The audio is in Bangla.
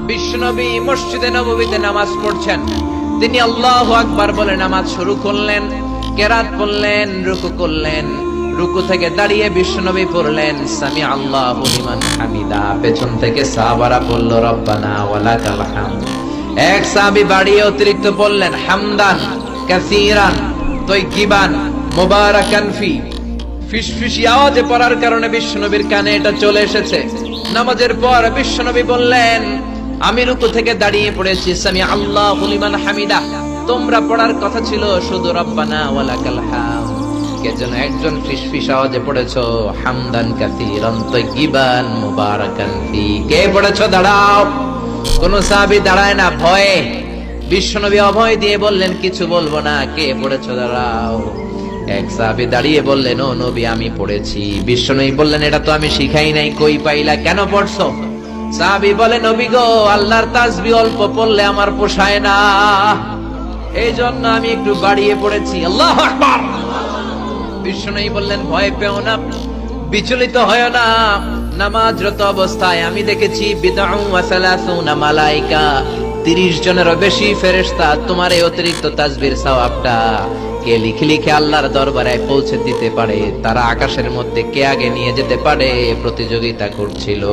বিশ্বনবী মসজিদে নববীতে নামাজ পড়ছেন। তিনি আল্লাহু আকবার বলে নামাজ শুরু করলেন, কেরাত পড়লেন, রুকু করলেন। রুকু থেকে দাঁড়িয়ে বিশ্বনবী পড়লেন সামি আল্লাহু লিমান হামিদা। পেছন থেকে সাহাবারা পড়ল রব্বানা ওয়ালাকাল হামদ। এক সাহাবী বাড়িয়ে অতিরিক্ত পড়লেন হামদান কাসীরান তাইয়িবান মুবারাকান ফি। ফিসফিসি আওয়াজে পড়ার কারণে বিশ্বনবীর কানে এটা চলে এসেছে। নামাজের পর বিশ্বনবী বললেন, আমি রুকু থেকে দাঁড়িয়ে পড়েছি সামি আল্লাহু লিমান হামিদা। তোমরা পড়ার কথা ছিল শুধু রব্বানা ওয়ালাকাল হামদ, কে যেন একজন ফিসফিস আওয়াজে পড়েছো হামদান কাসীরান তাইয়িবান মুবারাকান ফি। কে পড়েছো? দাঁড়াও। কোন সাহাবী দাঁড়ায় না ভয়ে। বিশ্বনবী অভয় দিয়ে বললেন, কিছু বলবো না। কে পড়েছো? দাঁড়াও। এক সাহাবী দাঁড়িয়ে বললেন, ও নবী আমি পড়েছি। বিশ্বনবী বললেন, এটা তো আমি শিখাই নাই, কই পাইলা, কেন পড়ছো? সাহাবী বলে, নবী গো, আল্লাহর তাসবিহ অল্প পড়লে আমার পোষায় না, এই জন্য আমি একটু বাড়িয়ে পড়েছি। আল্লাহু আকবার। বিশ্বনবী বললেন, ভয় পেও না, বিচলিত হয় না। নামাজরত অবস্থায় আমি দেখেছি বিদউ ওয়া সালাসুনা মালায়েকা, 30 জনেরও বেশি ফেরেশতা তোমার এই অতিরিক্ত তাসবিহর সওয়াবটা কে লিখে লিখে আল্লাহর দরবারে পৌঁছে দিতে পারে, তারা আকাশের মধ্যে কে আগে নিয়ে যেতে পারে প্রতিযোগিতা করছিল।